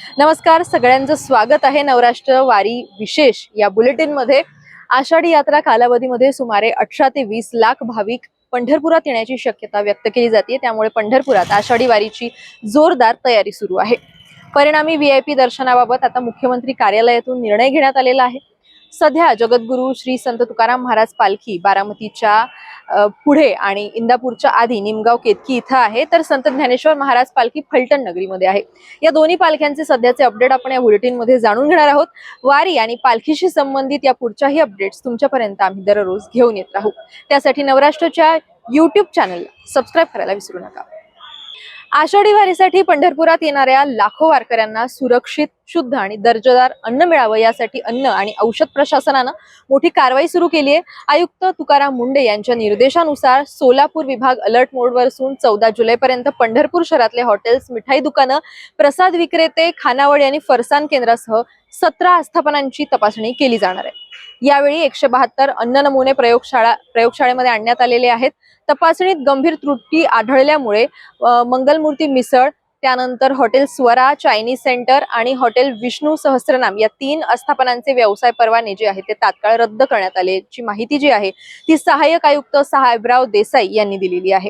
नमस्कार, सगळ्यांचं स्वागत आहे नवराष्ट्र वारी विशेष या बुलेटिनमध्ये। आषाढी यात्रा कालावधीमध्ये सुमारे 18 ते 20 लाख भाविक पंढरपुरात येण्याची शक्यता व्यक्त केली जाते। त्यामुळे पंढरपुरात आषाढी वारीची जोरदार तयारी सुरू आहे। परिणामी VIP दर्शनाबाबत आता मुख्यमंत्री कार्यालयातून निर्णय घेण्यात आलेला आहे। सध्या जगद्गुरू श्री संत तुकाराम महाराज पालखी बारामतीच्या पुढे आणि इंदापूरच्या आधी निमगाव केतकी इथं आहे, तर संत ज्ञानेश्वर महाराज पालखी फलटण नगरीमध्ये आहे। या दोन्ही पालख्यांचे सध्याचे अपडेट आपण या बुलेटिन मध्ये जाणून घेणार आहोत। वारी आणि पालखीशी संबंधित या पुढच्याही अपडेट्स तुमच्यापर्यंत आम्ही दररोज घेऊन येत राहू। त्यासाठी नवराष्ट्रच्या YouTube चॅनलला सबस्क्राइब करायला विसरू नका। आषाढी वारीसाठी पंढरपुरात येणाऱ्या लाखो वारकऱ्यांना सुरक्षित, शुद्ध आणि दर्जेदार अन्न मिळावं यासाठी अन्न आणि औषध प्रशासनानं मोठी कारवाई सुरू केली आहे। आयुक्त तुकाराम मुंडे यांच्या निर्देशानुसार सोलापूर विभाग अलर्ट मोडवर असून 14 जुलैपर्यंत पंढरपूर शहरातले हॉटेल्स, मिठाई दुकानं, प्रसाद विक्रेते, खानावळ आणि फरसान केंद्रासह 17 आस्थापनांची तपासणी केली जाणार आहे। यावेळी 172 अन्न नमुने प्रयोगशाळेमध्ये आणण्यात आलेले आहेत। तपासणीत गंभीर त्रुटी आढळल्यामुळे मंगलमूर्ती मिसळ, त्यानंतर हॉटेल स्वरा, चायनीज सेंटर आणि हॉटेल विष्णू सहस्त्रनाम या 3 आस्थापनांचे व्यवसाय परवाने जे आहे ते तात्काळ रद्द करण्यात आल्याची माहिती जी आहे ती सहाय्यक आयुक्त साहेबराव देसाई यांनी दिलेली आहे।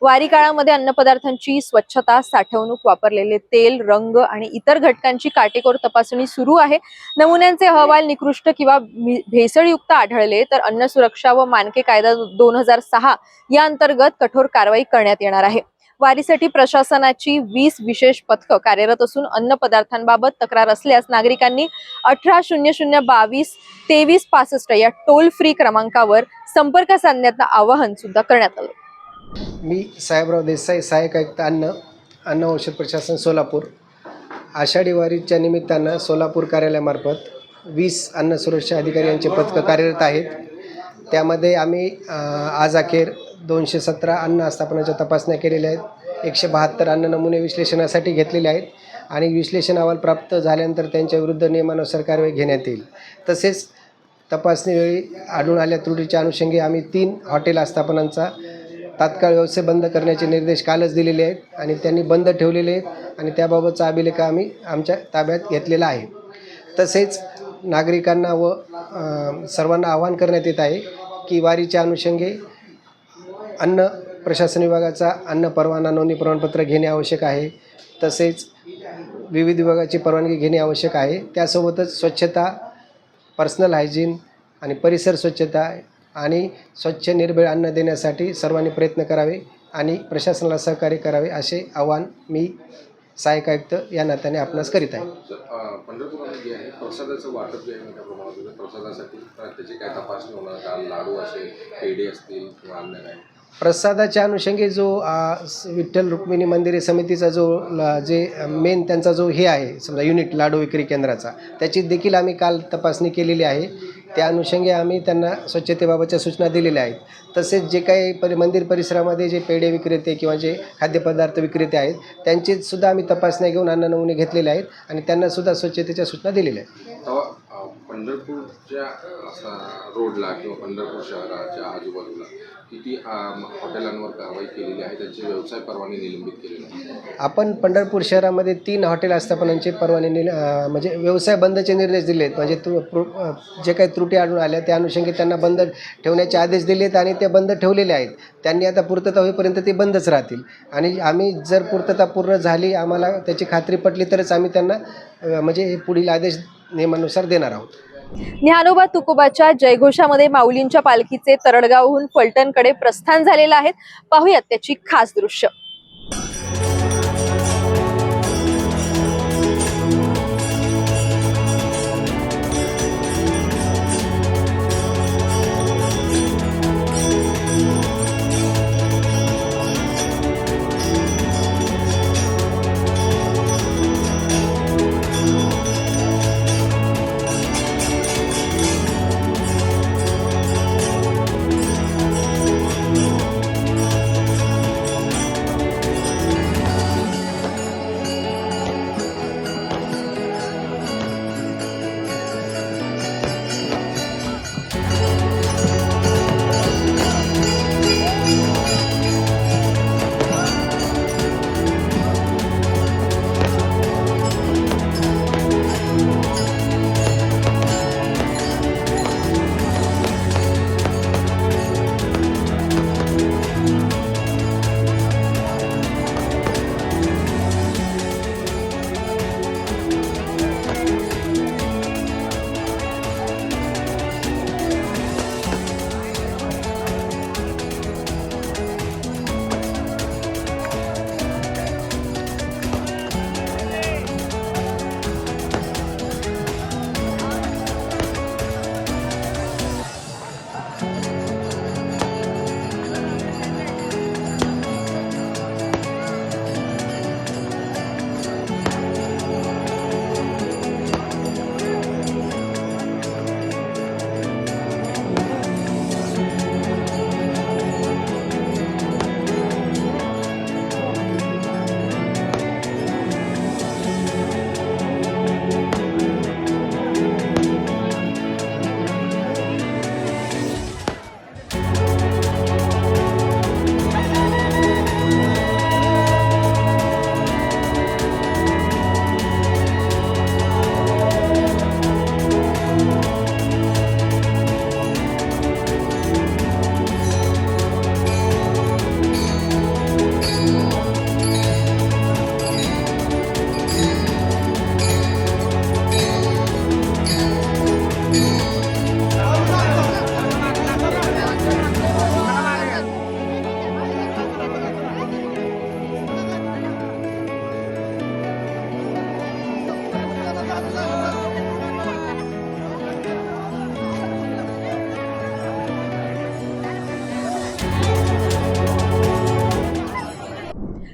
वारी काळामध्ये अन्नपदार्थांची स्वच्छता, साठवणूक, वापरलेले तेल, रंग आणि इतर घटकांची काटेकोर तपासणी सुरू आहे। नमुन्यांचे अहवाल निकृष्ट किंवा भेसळयुक्त आढळले तर अन्न सुरक्षा व मानके कायदा 2006 या अंतर्गत कठोर कारवाई करण्यात येणार आहे। वारीसाठी प्रशासनाची 20 विशेष पथकं कार्यरत असून अन्न पदार्थांबाबत तक्रार असल्यास नागरिकांनी 1800222365 या टोल फ्री क्रमांकावर संपर्क साधण्याचं आवाहन सुद्धा करण्यात आलं। मी साहेबराव देसाई, सहाय्यक आयुक्त अन्न औषध प्रशासन सोलापूर। आषाढी वारीच्या निमित्तानं सोलापूर कार्यालयामार्फत 20 अन्न सुरक्षा अधिकारी यांचे पथकं कार्यरत आहेत। त्यामध्ये आम्ही आज अखेर 217 अन्न आस्थापनाच्या तपासण्या केलेल्या आहेत। 172 अन्न नमुने विश्लेषणासाठी घेतलेले आहेत आणि विश्लेषण अहवाल प्राप्त झाल्यानंतर त्यांच्या विरुद्ध नियमानुसार कारवाई घेण्यात येईल। तसेच तपासणीवेळी आढळून आलेल्या त्रुटीच्या अनुषंगी आम्ही 3 हॉटेल आस्थापनांचा तात्काळ व्यवसाय बंद करण्याचे निर्देश कालच दिलेले आहेत आणि त्यांनी बंद ठेवलेले आहेत आणि त्याबाबतचा अभिलेख आम्ही आमच्या ताब्यात घेतलेला आहे। तसेच नागरिकांना व सर्वांना आवाहन करण्यात येत आहे की वारीच्या अनुषंगे अन्न प्रशासन विभागाचा अन्न परवाना, नोंदणी प्रमाणपत्र घेणे आवश्यक आहे। तसेच विविध विभागाची परवानगी घेणे आवश्यक आहे। त्यासोबतच स्वच्छता, पर्सनल हायजीन आणि परिसर स्वच्छता आणि स्वच्छ निर्भेळ अन्न देण्यासाठी सर्वांनी प्रयत्न करावे आणि प्रशासनाला सहकार्य करावे असे आवाहन मी सहाय्यक आयुक्त या नात्याने आपणास करीत आहे। पंढरपूरमध्ये जे आहे प्रसादाचं वाटप जे आहे मोठ्या प्रमाणात प्रसादासाठी त्याची काय तपासणी होणार का? लाडू असेल, पेढे असतील किंवा अन्य काय? प्रसादाच्या अनुषंगी जो विठ्ठल रुक्मिणी मंदिरे समितीचा जो जे मेन त्यांचा जो हे आहे समजा युनिट लाडू विक्री केंद्राचा, त्याची देखील आम्ही काल तपासणी केलेली आहे। त्या अनुषंगी आम्ही त्यांना स्वच्छतेबाबतच्या सूचना दिलेल्या आहेत। तसेच जे काही मंदिर परिसरामध्ये जे पेढे विक्रेते किंवा जे खाद्यपदार्थ विक्रेते आहेत त्यांचीसुद्धा आम्ही तपासण्या घेऊन अन्न नमुने घेतलेले आहेत आणि त्यांनासुद्धा स्वच्छतेच्या सूचना दिलेल्या आहेत। पंढरपूरच्या रोडला किंवा पंढरपूर शहराच्या आजूबाजूला किती हॉटेलांवर कारवाई केलेली आहे, त्यांचे व्यवसाय परवाने निलंबित केलेले आहेत? आपण पंढरपूर शहरामध्ये 3 हॉटेल आस्थापनांचे परवाने म्हणजे व्यवसाय बंदचे निर्देश दिले आहेत। म्हणजे जे काही त्रुटी आढळून आल्या त्या अनुषंगी त्यांना बंद ठेवण्याचे आदेश दिले आहेत आणि ते बंद ठेवलेले आहेत। त्यांनी आता पूर्तता होईपर्यंत ते बंदच राहतील आणि आम्ही जर पूर्तता पूर्ण झाली, आम्हाला त्याची खात्री पटली तरच आम्ही त्यांना म्हणजे पुढील आदेश नियमानुसार देणार आहोत। ज्ञानोबा तुकोबाच्या जयघोषामध्ये माऊलींच्या पालखीचे तरडगावहून फलटणकडे प्रस्थान झालेलं आहे। पाहूयात त्याची खास दृश्य।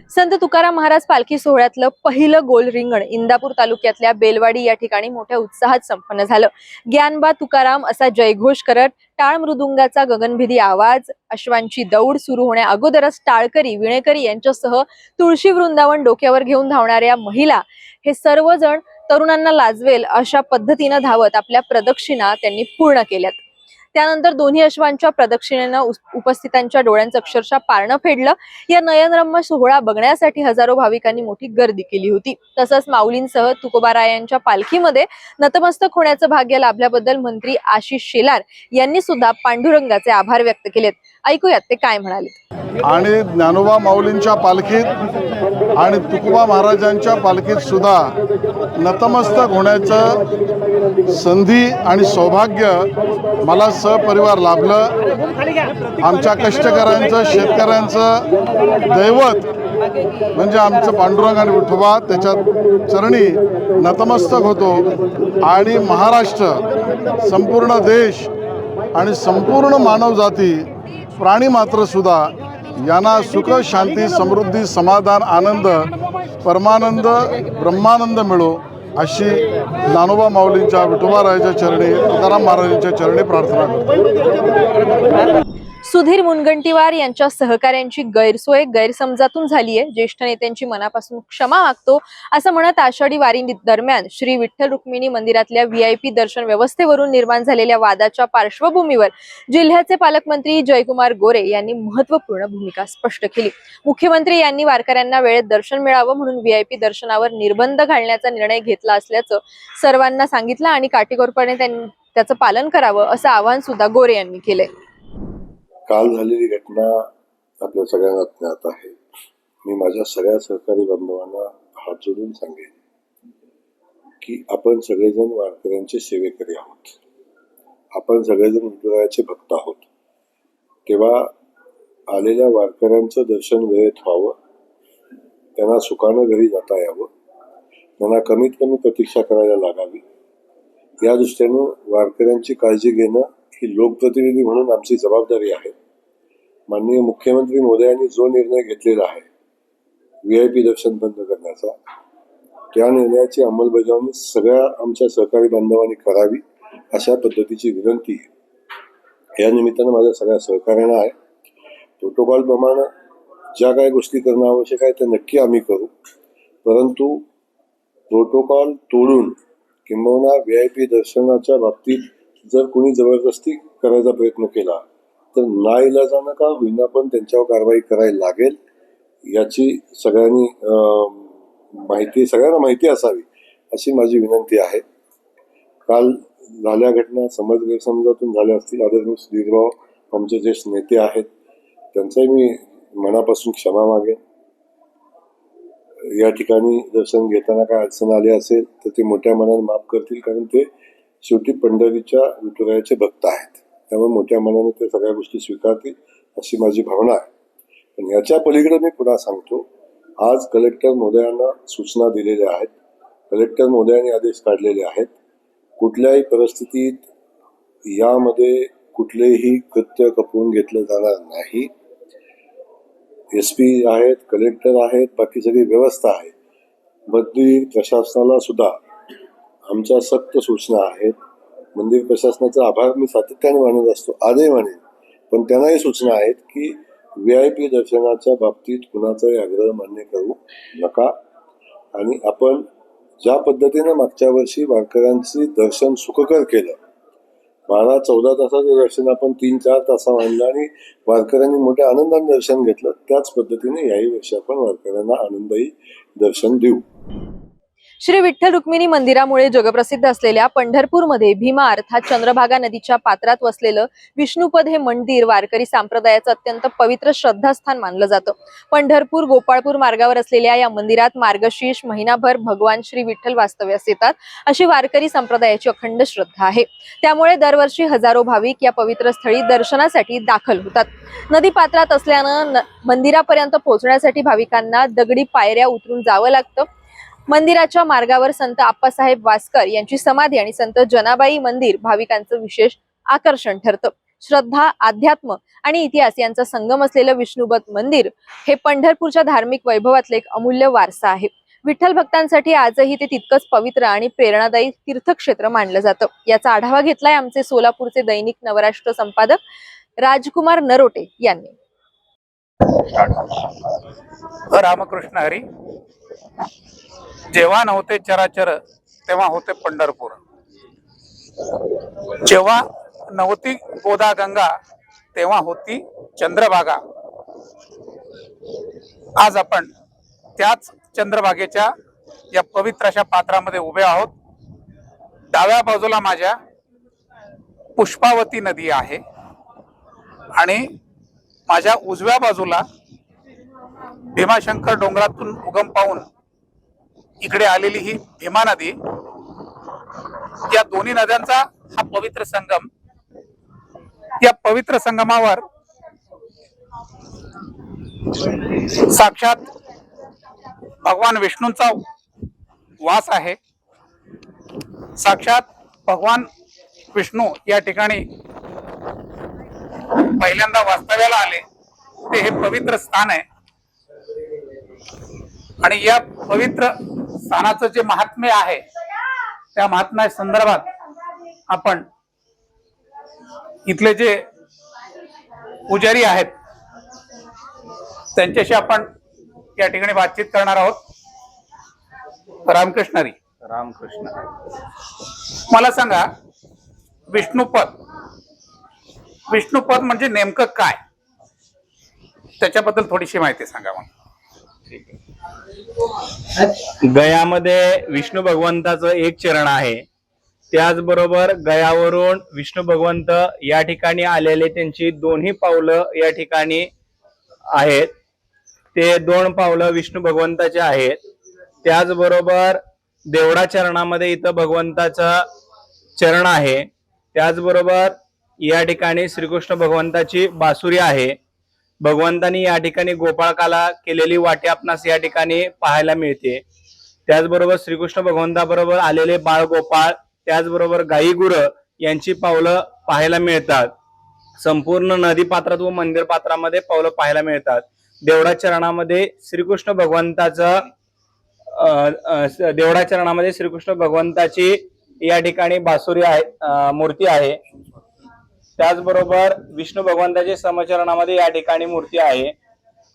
संत तुकाराम महाराज पालखी सोहळ्यातलं पहिलं गोल रिंगण इंदापूर तालुक्यातल्या बेलवाडी या ठिकाणी मोठ्या उत्साहात संपन्न झालं. ज्ञानबा तुकाराम असा जयघोष करत टाळ मृदुंगाचा गगनभेदी आवाज, अश्वांची दौड सुरू होण्या अगोदरच टाळकरी विणेकरी यांच्यासह तुळशी वृंदावन डोक्यावर घेऊन धावणाऱ्या महिला हे सर्वजण तरुणांना लाजवेल अशा पद्धतीनं धावत आपल्या प्रदक्षिणा त्यांनी पूर्ण केल्यात. त्यानंतर दोन्ही अश्वांच्या प्रदक्षिणेनं उपस्थितांच्या डोळ्यांचं अक्षरशः पारणं फेडलं. या नयनरम्य सोहळा बघण्यासाठी हजारो भाविकांनी मोठी गर्दी केली होती. तसंच माऊलींसह तुकोबारायांच्या पालखीमध्ये नतमस्तक होण्याचं भाग्य लाभल्याबद्दल मंत्री आशिष शेलार यांनी सुद्धा पांडुरंगाचे आभार व्यक्त केलेत. ऐकूयात ते काय म्हणाले. आणि ज्ञानोबा माऊलींच्या पालखीत आणि तुकोबा महाराजांच्या पालखीत सुद्धा नतमस्तक होण्याचं संधी आणि सौभाग्य मला सहपरिवार लाभलं. आमच्या कष्टकऱ्यांचं शेतकऱ्यांचं दैवत म्हणजे आमचं पांडुरंग आणि विठोबा त्याच्या चरणी नतमस्तक होतो. आणि महाराष्ट्र, संपूर्ण देश आणि संपूर्ण मानवजाती प्राणी मात्र सुद्धा यांना सुख, शांती, समृद्धी, समाधान, आनंद, परमानंद, ब्रह्मानंद मिळो अशी ज्ञानोबा माऊलींच्या, विठोबारायाच्या चरणी, तुकाराम महाराजांच्या चरणी प्रार्थना करतो. सुधीर मुनगंटीवार यांच्या सहकाऱ्यांची गैरसोय गैरसमजातून झालीये. ज्येष्ठ नेत्यांची मनापासून क्षमा मागतो असं म्हणत आषाढी वारी दरम्यान श्री विठ्ठल रुक्मिणी मंदिरातल्या VIP दर्शन व्यवस्थेवरून निर्माण झालेल्या वादाच्या पार्श्वभूमीवर जिल्ह्याचे पालकमंत्री जयकुमार गोरे यांनी महत्त्वपूर्ण भूमिका स्पष्ट केली. मुख्यमंत्री यांनी वारकऱ्यांना वेळेत दर्शन मिळावं म्हणून VIP दर्शनावर निर्बंध घालण्याचा निर्णय घेतला असल्याचं सर्वांना सांगितलं आणि काटेकोरपणे त्याचं पालन करावं असं आवाहन सुद्धा गोरे यांनी केलंय. काल झालेली घटना आपल्या सगळ्यांना ज्ञात आहे. मी माझ्या सगळ्या सहकारी बांधवांना हात जोडून सांगेन की आपण सगळेजण वारकऱ्यांचे सेवेकरी आहोत. आपण सगळेजण विठुरायाचे भक्त आहोत. तेव्हा आलेल्या वारकऱ्यांचं दर्शन वेळेत व्हावं, त्यांना सुखानं घरी जाता यावं, त्यांना कमीत कमी प्रतीक्षा करायला लागावी, या दृष्टीनं वारकऱ्यांची काळजी घेणं ही लोकप्रतिनिधी म्हणून आमची जबाबदारी आहे. माननीय मुख्यमंत्री महोदयांनी जो निर्णय घेतलेला आहे VIP दर्शन बंद करण्याचा, त्या निर्णयाची अंमलबजावणी सगळ्या आमच्या सहकारी बांधवांनी करावी अशा पद्धतीची विनंती या निमित्तानं माझ्या सगळ्या सहकार्यांना आहे. प्रोटोकॉल प्रमाणे ज्या काही गोष्टी करणं आवश्यक आहे त्या नक्की आम्ही करू, परंतु प्रोटोकॉल तोडून किंबहुना VIP दर्शनाच्या बाबतीत जर कोणी जबरदस्ती करायचा प्रयत्न केला तर नाईलाजानं का होईना पण त्यांच्यावर कारवाई करायला लागेल याची सगळ्यांना माहिती असावी अशी माझी विनंती आहे. काल झाल्या घटना गैरसमजातून झाल्या असतील. आदरणीय सुधीरभाऊ आमचे ज्येष्ठ नेते आहेत, त्यांचाही मी मनापासून क्षमा मागेन. या ठिकाणी दर्शन घेताना काय अडचण आली असेल तर ते मोठ्या मनाने माफ करतील, कारण ते शेवटी पंढरीच्या विठुरायाचे भक्त आहेत. त्यामुळे मोठ्या मनाने ते सगळ्या गोष्टी स्वीकारतील अशी माझी भावना आहे. पण याच्या पलीकडे मी पुन्हा सांगतो, आज कलेक्टर महोदयांना सूचना दिलेल्या आहेत, कलेक्टर महोदयांनी आदेश काढलेले आहेत. कुठल्याही परिस्थितीत यामध्ये कुठलेही कृत्य खपवून घेतलं जाणार नाही. SP आहेत, कलेक्टर आहेत, बाकी सगळी व्यवस्था आहे. मंदिर प्रशासनाला सुद्धा आमच्या सक्त सूचना आहेत. मंदिर प्रशासनाचा आभार मी सातत्याने मानत असतो, आजही मानेन, पण त्यांनाही सूचना आहेत की VIP दर्शनाच्या बाबतीत कुणाचाही आग्रह मान्य करू नका. आणि आपण ज्या पद्धतीनं मागच्या वर्षी वारकऱ्यांचे दर्शन सुखकर केलं, 12-14 तासाचं दर्शन आपण 3-4 तासावर आणलं आणि वारकऱ्यांनी मोठ्या आनंदाने दर्शन घेतलं, त्याच पद्धतीने याही वर्षी आपण वारकऱ्यांना आनंदही दर्शन देऊ. श्री विठ्ठल रुक्मिणी मंदिरामुळे जगप्रसिद्ध असलेल्या पंढरपूरमध्ये भीमा अर्थात चंद्रभागा नदीच्या पात्रात वसलेलं विष्णुपद हे मंदिर वारकरी संप्रदायाचं अत्यंत पवित्र श्रद्धास्थान मानलं जातं. पंढरपूर गोपाळपूर मार्गावर असलेल्या या मंदिरात मार्गशीर्ष महिनाभर भगवान श्री विठ्ठल वास्तव्यास येतात अशी वारकरी संप्रदायाची अखंड श्रद्धा आहे. त्यामुळे दरवर्षी हजारो भाविक या पवित्र स्थळी दर्शनासाठी दाखल होतात. नदी पात्रात असल्यानं मंदिरापर्यंत पोहोचण्यासाठी भाविकांना दगडी पायऱ्या उतरून जावं लागतं. मंदिराच्या मार्गावर संत आप्पासाहेब वासकर यांची समाधी आणि संत जनाबाई मंदिर भाविकांचं विशेष आकर्षण ठरतं. श्रद्धा, अध्यात्म आणि इतिहास यांचा संगम असलेलं विष्णुपद मंदिर हे पंढरपूरच्या धार्मिक वैभवातलं एक अमूल्य वारसा आहे. विठ्ठल भक्तांसाठी आजही ते तितकंच पवित्र आणि प्रेरणादायी तीर्थक्षेत्र मानलं जातं. याचा आढावा घेतलाय आमचे सोलापूरचे दैनिक नवराष्ट्र संपादक राजकुमार नरोटे यांनी. रामकृष्ण हरी. जेव्हा नव्हते चराचर तेव्हा होते पंढरपूर. जेव्हा नव्हती गोदा गंगा तेव्हा होती चंद्रभागा. आज आपण त्याच चंद्रभागेच्या या पवित्र अशा पात्रामध्ये उभे आहोत. डाव्या बाजूला माझ्या पुष्पावती नदी आहे आणि माझ्या उजव्या बाजूला भीमाशंकर डोंगरातून उगम पाहून इकडे आलेली ही भीमा नदी. या दोन्ही नद्यांचा हा पवित्र संगम. या पवित्र संगमावर साक्षात भगवान विष्णूंचा वास आहे. साक्षात भगवान विष्णू या ठिकाणी पहिल्यांदा वास्तव्याला आले. ते हे पवित्र स्थान आहे आणि या पवित्र स्थानाचं जे महात्म्य आहे त्या महात्म्या संदर्भात आपण इथले जे पुजारी आहेत त्यांच्याशी आपण या ठिकाणी बातचीत करणार आहोत. रामकृष्ण हरी. रामकृष्ण. मला सांगा, विष्णुपद म्हणजे नेमकं काय, त्याच्याबद्दल थोडीशी माहिती सांगा मला. गयामध्ये विष्णू भगवंताचं एक चरण आहे. त्याचबरोबर गयावरून विष्णू भगवंत या ठिकाणी आलेले त्यांची दोन्ही पावलं या ठिकाणी आहेत. ते 2 पावलं विष्णू भगवंताचे आहेत. त्याचबरोबर देवडा चरणामध्ये इथं भगवंताचं चरण आहे. त्याचबरोबर या ठिकाणी श्रीकृष्ण भगवंताची बासुरी आहे. भगवंतांनी या ठिकाणी गोपाळकाला केलेली वाटी आपणास या ठिकाणी पाहायला मिळते. त्याचबरोबर श्रीकृष्ण भगवंताबरोबर आलेले बाळगोपाळ, त्याचबरोबर गाई गुरं यांची पावलं पाहायला मिळतात. संपूर्ण नदी पात्रात व मंदिर पात्रामध्ये पावलं पाहायला मिळतात. देवडा चरणामध्ये श्रीकृष्ण भगवंताची या ठिकाणी बासुरी आहे, मूर्ती आहे. त्याचबरोबर विष्णू भगवंताच्या समचरणामध्ये या ठिकाणी मूर्ती आहे.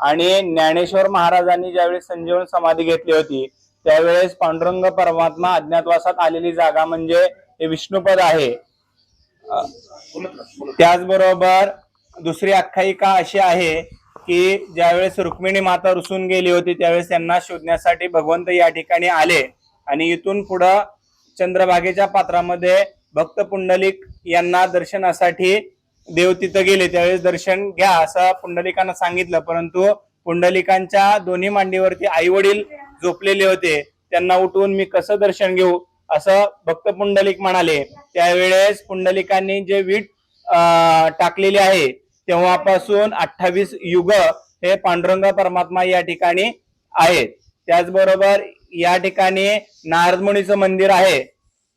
आणि ज्ञानेश्वर महाराजांनी ज्यावेळेस संजीवन समाधी घेतली होती त्यावेळेस पांडुरंग परमात्मा अज्ञातवासात आलेली जागा म्हणजे हे विष्णुपद आहे. त्याचबरोबर दुसरी आख्यायिका अशी आहे की ज्यावेळेस रुक्मिणी माता रुसून गेली होती त्यावेळेस त्यांना शोधण्यासाठी भगवंत या ठिकाणी आले आणि इथून पुढं चंद्रभागेच्या पात्रामध्ये भक्त पुंडलिक यांना दर्शनासाठी देव तिथं गेले. त्यावेळेस दर्शन घ्या असं पुंडलिकांना सांगितलं, परंतु पुंडलिकांच्या दोन्ही मांडीवरती आई वडील झोपलेले होते. त्यांना उठवून मी कसं दर्शन घेऊ असं भक्त पुंडलिक म्हणाले. त्यावेळेस पुंडलिकांनी जे वीट टाकलेली आहे तेव्हापासून 28 युग हे पांडुरंग परमात्मा या ठिकाणी आहेत. त्याचबरोबर या ठिकाणी नारदमुनीचं मंदिर आहे.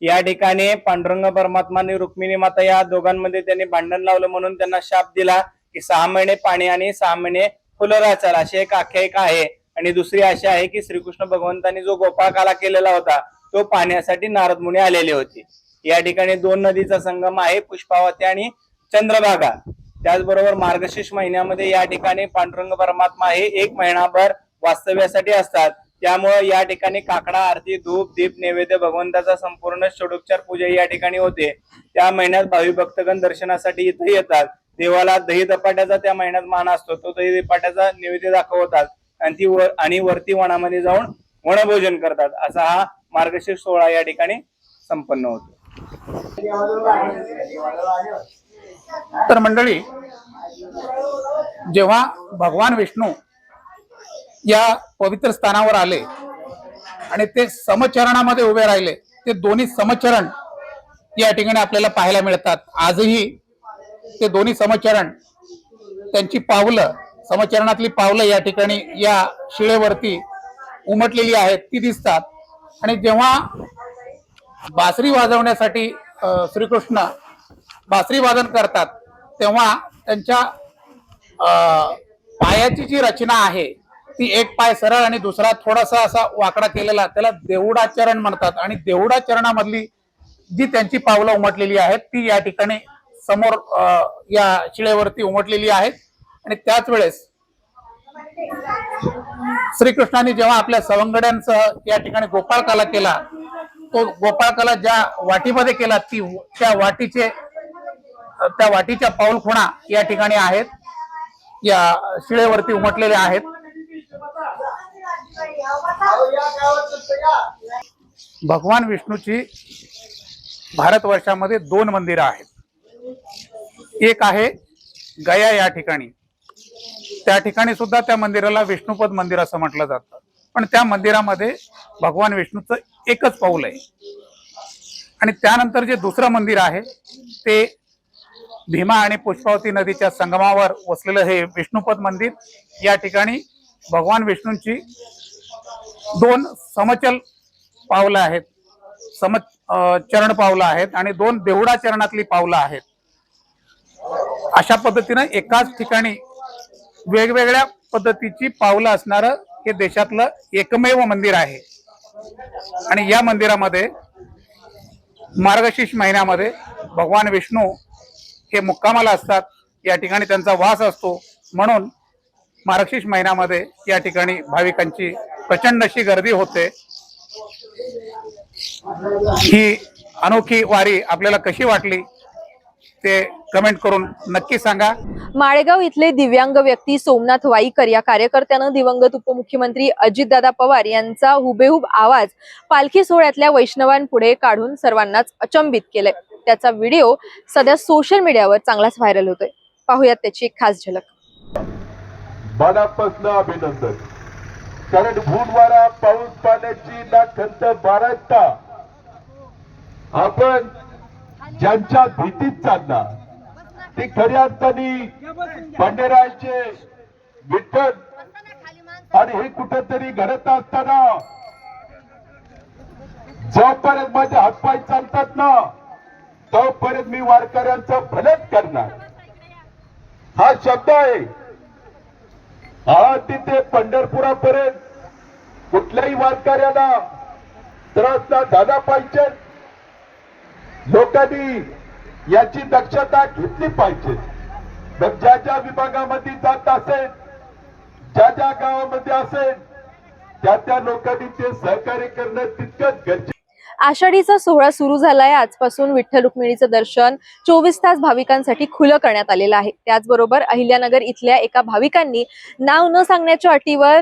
या ठिकाणी पांडुरंग परमात्माने रुक्मिणी माता या दोघांमध्ये त्यांनी भांडण लावलं म्हणून त्यांना शाप दिला की 6 महिने पाणी आणि 6 महिने फुलं राचाल, अशी एक आख्यायिका आहे. आणि दुसरी अशी आहे की श्रीकृष्ण भगवंतांनी जो गोपाळकाला केलेला होता तो पाहण्यासाठी नारद मुनी आलेले होते. या ठिकाणी 2 नदीचा संगम आहे, पुष्पावती आणि चंद्रभागा. त्याचबरोबर मार्गशीर्ष महिन्यामध्ये या ठिकाणी पांडुरंग परमात्मा हे 1 महिनाभर वास्तव्यासाठी असतात. त्यामुळे या ठिकाणी काकडा आरती, धूप, दीप, नैवेद्य, भगवंताचा संपूर्ण षोडोपचार पूजा या ठिकाणी होते. त्या महिन्यात भावी भक्तगण दर्शनासाठी इथे येतात. देवाला दही धपाट्याचा त्या महिन्यात मान असतो. तो दही धपाट्याचा नैवेद्य दाखवतात आणि वरती वनामध्ये जाऊन वनभोजन करतात. असा हा मार्गशीर्ष सोहळा या ठिकाणी संपन्न होतो. तर मंडळी, जेव्हा भगवान विष्णू या पवित्र स्थानावर आले आणि ते समचरणामध्ये उभे राहिले, ते दोन्ही समचरण या ठिकाणी आपल्याला पाहायला मिळतात. आजही ते दोन्ही समचरण, त्यांची पावलं, समचरणातली पावलं या ठिकाणी या शिळेवरती उमटलेली आहेत ती दिसतात. आणि जेव्हा बासरी वाजवण्यासाठी श्रीकृष्ण बासरी वादन करतात तेव्हा त्यांच्या पायाची जी रचना आहे ती एक पाय सरळ आणि दुसरा थोडासा असा वाकडा केलेला, त्याला देवडाचरण म्हणतात. आणि देवडाचरणामधली जी त्यांची पावलं उमटलेली आहेत ती या ठिकाणी समोर या शिळेवरती उमटलेली आहेत. आणि त्याच वेळेस श्रीकृष्णाने जेव्हा आपल्या सवंगड्यांसह या ठिकाणी गोपाळकाला केला, तो गोपाळकाला ज्या वाटीमध्ये केला त्या वाटीच्या पाऊलखुणा या ठिकाणी आहेत, या शिळेवरती उमटलेल्या आहेत. भगवान विष्णूची भारतवर्षामध्ये 2 मंदिरं आहेत. एक आहे गया या ठिकाणी, त्या ठिकाणी सुद्धा त्या मंदिराला विष्णुपद मंदिर असं म्हटलं जातं. पण त्या मंदिरामध्ये भगवान विष्णूचं एकच पाऊल आहे. आणि त्यानंतर जे दुसरं मंदिर आहे ते भीमा आणि पुष्पावती नदीच्या संगमावर वसलेलं हे विष्णुपद मंदिर. या ठिकाणी भगवान विष्णूंची 2 समचल पावलं आहेत, चरण पावलं आहेत आणि 2 देवडा चरणातली पावलं आहेत. अशा पद्धतीनं एकाच ठिकाणी वेगवेगळ्या पद्धतीची पावलं असणारं हे देशातलं एकमेव मंदिर आहे. आणि या मंदिरामध्ये मार्गशीर्ष महिन्यामध्ये भगवान विष्णू हे मुक्कामाला असतात, या ठिकाणी त्यांचा वास असतो. म्हणून मार्गशीर्ष महिन्यामध्ये या ठिकाणी भाविकांची प्रचंड अशी गर्दी होते. ही अनोखी वारी आपल्याला कशी वाटली ते कमेंट करून नक्की सांगा. माळेगाव इथले दिव्यांग व्यक्ती सोमनाथ वाईकर या कार्यकर्त्यानं दिवंगत उपमुख्यमंत्री अजितदादा पवार यांचा हुबेहूब आवाज पालखी सोहळ्यातल्या वैष्णवांपुढे काढून सर्वांनाच अचंबित केलंय. त्याचा व्हिडिओ सध्या सोशल मीडियावर चांगलाच व्हायरल होतोय. पाहूयात त्याची एक खास झलक. मनापासून अभिनंदन, कारण भूनवारा पाऊस पाण्याची ना खंत बाळगता आपण ज्यांच्या भीतीत चालला ते खऱ्या अर्थाने पंढराचे विठ्ठल. आणि हे कुठेतरी घडत असताना जोपर्यंत माझे हातपाय चालतात ना तोपर्यंत मी वारकऱ्यांचं भलंच करणार, हा शब्द आहे. तिथे पंढरपुरापर्यंत कुठल्याही वारकऱ्याला त्रास न झाला पाहिजे. लोकांनी याची दक्षता घेतली पाहिजे. मग ज्या ज्या विभागामध्ये जात असेल, ज्या ज्या गावामध्ये असेल, त्या लोकांनी ते सहकार्य करणं तितकंच गरजेचं. आषाढीचा सोहळा सुरू झालाय. आजपासून विठ्ठल रुक्मिणीचं दर्शन 24 तास भाविकांसाठी खुलं करण्यात आलेलं आहे. त्याचबरोबर अहिल्यानगर इथल्या एका भाविकांनी नाव न सांगण्याच्या अटीवर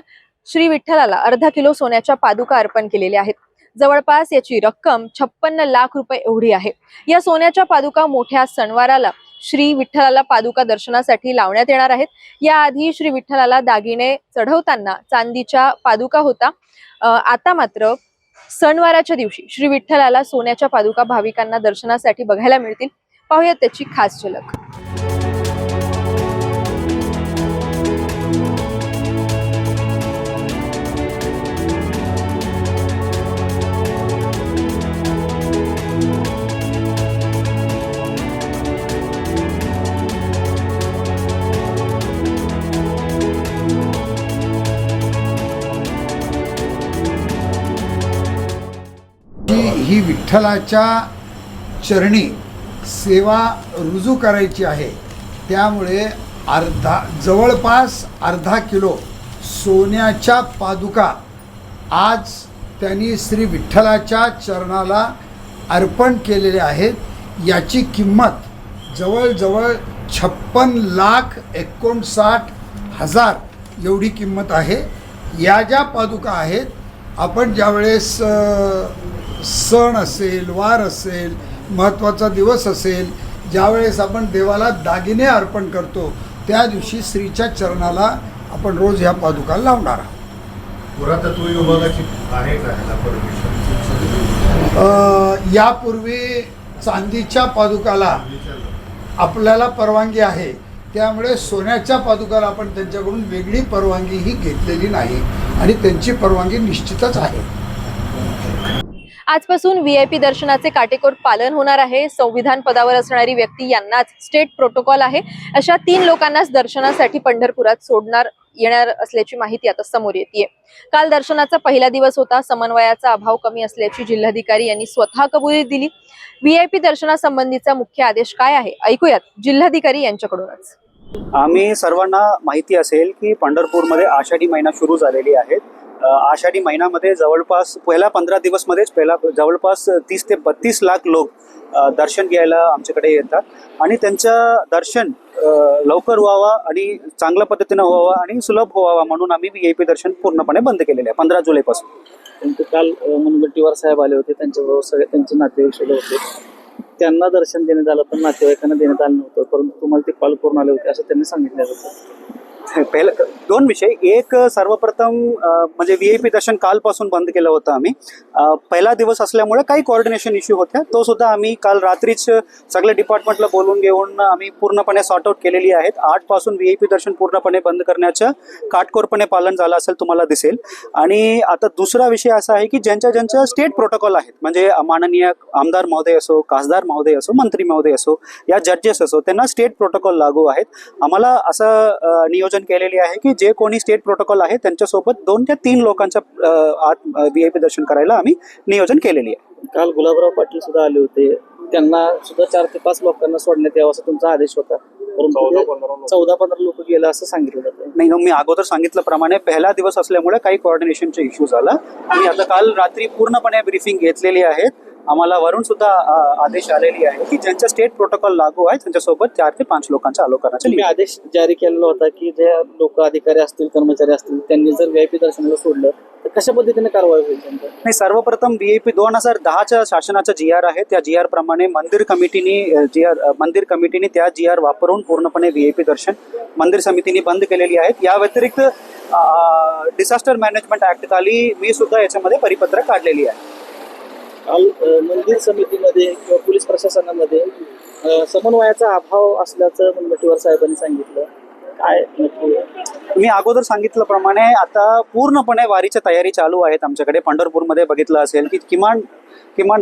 श्री विठ्ठलाला अर्धा किलो सोन्याच्या पादुका अर्पण केलेल्या आहेत. जवळपास याची रक्कम 56 लाख रुपये एवढी आहे. या सोन्याच्या पादुका मोठ्या सणवाराला श्री विठ्ठलाला पादुका दर्शनासाठी लावण्यात येणार आहेत. याआधी श्री विठ्ठलाला दागिने चढवताना चांदीच्या पादुका होता. आता मात्र सणवाराच्या दिवशी श्री विठ्ठलाला सोन्याच्या पादुका भाविकांना दर्शनासाठी बघायला मिळतील. पाहूयात त्याची खास झलक. ही विठ्ठलाच्या चरणी सेवा रुजू करायची आहे. त्यामुळे जवळपास अर्धा किलो सोन्याच्या पादुका आज त्यांनी श्री विठ्ठलाच्या चरणाला अर्पण केलेले आहेत. याची किंमत जवळजवळ 56,59,000 एवढी किंमत आहे. या ज्या पादुका आहेत, आपण ज्यावेळेस सण असेल, वार असेल, महत्त्वाचा दिवस असेल, ज्यावेळेस आपण देवाला दागिने अर्पण करतो त्या दिवशी श्रीच्या चरणाला आपण रोज ह्या पादुका लावणार आहोत. पुरातत्व विभागाची आहे का परमिशन? यापूर्वी चांदीच्या पादुकाला आपल्याला परवानगी आहे. त्यामुळे सोन्याच्या पादुकाला आपण त्यांच्याकडून वेगळी परवानगी ही घेतलेली नाही आणि त्यांची परवानगी निश्चितच आहे. आजपासून VIP दर्शनाचे काटेकोर पालन होणार आहे. संविधान पदावर असणारी व्यक्ती यांनाच स्टेट प्रोटोकॉल आहे. अशा 3 लोकांनाच दर्शनासाठी पंढरपुरात सोडणार येणार असल्याची माहिती आता समोर येते. काल दर्शनाचा पहिला दिवस होता. समन्वयाचा अभाव कमी असल्याची जिल्हाधिकारी यांनी स्वतः कबुली दिली. VIP दर्शनासंबंधीचा मुख्य आदेश काय आहे ऐकूयात जिल्हाधिकारी यांच्याकडूनच. आम्ही सर्वांना माहिती असेल की पंढरपूरमध्ये आषाढी महिना सुरू झालेली आहे. आषाढी महिन्यामध्ये जवळपास पहिल्या 15 दिवसमध्येच जवळपास 30 ते 32 लाख लोक दर्शन घ्यायला आमच्याकडे येतात आणि त्यांचं दर्शन लवकर व्हावा आणि चांगल्या पद्धतीनं व्हावा आणि सुलभ व्हावा म्हणून आम्ही VIP दर्शन पूर्णपणे बंद केलेले आहे 15 जुलैपासून. त्यांचे काल मुनगंटीवार साहेब आले होते, त्यांच्याबरोबर सगळे त्यांचे नातेवाईक सुद्धा होते. त्यांना दर्शन देण्यात आलं पण नातेवाईकांना देण्यात आलं नव्हतं, परंतु तुम्हाला ते कॉल करून आले होते असं त्यांनी सांगितलं होतं. पहिलं 2 विषय. एक सर्वप्रथम म्हणजे VIP दर्शन कालपासून बंद केलं होतं आम्ही. पहिला दिवस असल्यामुळे काही कोऑर्डिनेशन इश्यू होत्या, तो सुद्धा आम्ही काल रात्रीच सगळ्या डिपार्टमेंटला बोलवून घेऊन आम्ही पूर्णपणे सॉर्ट आउट केलेली आहेत. 8 पासून VIP दर्शन पूर्णपणे बंद करण्याचं काटकोरपणे पालन झालं असेल तुम्हाला दिसेल. आणि आता दुसरा विषय असा आहे की ज्यांच्या स्टेट प्रोटोकॉल आहेत म्हणजे माननीय आमदार महोदय असो, खासदार महोदय असो, मंत्री महोदय असो या जजेस असो त्यांना स्टेट प्रोटोकॉल लागू आहेत. आम्हाला असं नियोजन केलेली आहे की जे कोणी स्टेट प्रोटोकॉल आहे त्यांच्यासोबत 2 ते 3 लोकांच्या VIP दर्शन करायला आम्ही नियोजन केलेली आहे. काल गुलाबराव पाटील सुद्धा आले होते, त्यांना सुद्धा 4 ते 5 लोकांना सोडण्यात यावं असं तुमचा आदेश होता, परंतु 14-15 लोक गेले असं सांगितलं जातं. नाही, मी अगोदर सांगितल्याप्रमाणे पहिला दिवस असल्यामुळे काही कोऑर्डिनेशनचे इश्यू झाला. आम्ही आता काल रात्री पूर्णपणे ब्रीफिंग घेतलेली आहे. आम्हाला वरून सुद्धा आदेश आलेली आहे की ज्यांच्या स्टेट प्रोटोकॉल लागू आहे त्यांच्यासोबत 4 ते 5 लोकांचा अलो करण्याचा तुम्ही आदेश जारी केलेला होता की जे लोक अधिकारी असतील, कर्मचारी असतील, त्यांनी जर VIP दर्शनाला सोडलं तर कशा पद्धतीने कारवाई होईल? नाही, सर्वप्रथम VIP 2010च्या शासनाचा GR आहे, त्या GR प्रमाणे मंदिर कमिटीने त्या GR वापरून पूर्णपणे VIP दर्शन मंदिर समितीने बंद केलेली आहेत. या व्यतिरिक्त डिझास्टर मॅनेजमेंट ऍक्ट खाली मी सुद्धा याच्यामध्ये परिपत्रक काढलेली आहे. काल मंदिर समितीमध्ये किंवा पोलीस प्रशासनामध्ये समन्वयाचा अभाव असल्याचं मुनगंटीवार साहेबांनी सांगितलं. काय मी अगोदर सांगितल्याप्रमाणे आता पूर्णपणे वारीच्या तयारी चालू आहेत आमच्याकडे. पंढरपूरमध्ये बघितलं असेल की किमान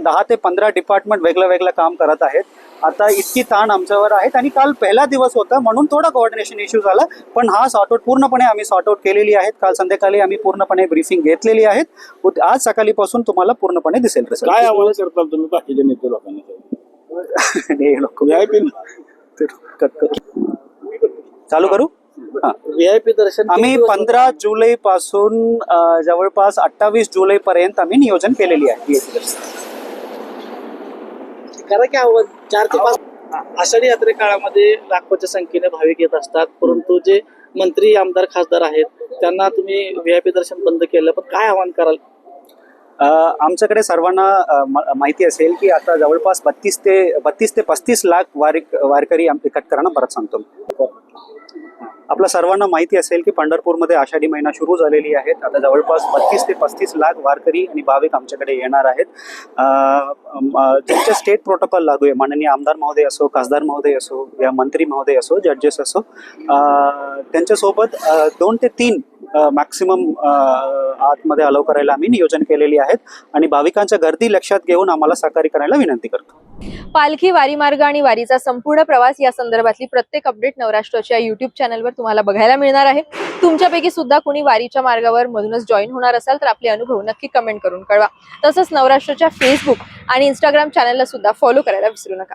10 ते 15 डिपार्टमेंट वेगळं काम करत आहेत. आता इतकी ताण आमच्यावर आहेत आणि काल पहिला दिवस होता म्हणून थोडा कोऑर्डिनेशन इश्यू झाला, पण हा सॉर्ट आउट पूर्णपणे आम्ही सॉर्ट आउट केलेली आहेत. काल संध्याकाळी आम्ही पूर्णपणे ब्रीफिंग घेतलेली आहेत. आज सकाळीपासून तुम्हाला पूर्णपणे दिसेल. काय आवाहन करताल तुम्ही बाकीच्या नेते लोकांना? चालू करू. VIP दर्शन आम्ही 15 जुलै पासून जवळपास 28 जुलै पर्यंत आम्ही नियोजन केलेली आहे VIP दर्शन. करा की आवाज 4 ते 5 आषाढी यात्रे काळामध्ये लाखोच्या संख्येने भाविक येत असतात, परंतु जे मंत्री, आमदार, खासदार आहेत त्यांना तुम्ही VIP दर्शन बंद केलं, पण काय आवाहन कराल? आमच्याकडे सर्वांना माहिती असेल की आता जवळपास 32 ते 35 लाख वारकरी एकत्र परत सांगतो. आपल्या सर्वांना माहिती असेल की पंढरपूरमध्ये आषाढी महिना सुरू झालेली आहे. आता जवळपास 32 ते 35 लाख वारकरी आणि भाविक आमच्याकडे येणार आहेत. ज्यांच्या स्टेट प्रोटोकॉल लागू आहे, माननीय आमदार महोदय असो, खासदार महोदय असो या मंत्री महोदय असो, जजेस असो, त्यांच्यासोबत 2 ते 3 मॅक्सिमम आतमध्ये अलाव करायला आम्ही नियोजन केलेली आहेत आणि भाविकांच्या गर्दी लक्षात घेऊन आम्हाला सहकार्य करायला विनंती करतो. पालखी, वारी मार्ग आणि वारीचा संपूर्ण प्रवास या संदर्भातली प्रत्येक अपडेट नवराष्ट्राच्या YouTube चॅनलवर तुम्हाला बघायला मिळणार आहे. तुमच्यापैकी सुद्धा कोणी वारीच्या मार्गावर मधूनच जॉईन होणार असाल तर आपले अनुभव नक्की कमेंट करून कळवा. तसंच नवराष्ट्राच्या Facebook आणि Instagram चॅनलला सुद्धा फॉलो करायला विसरू नका.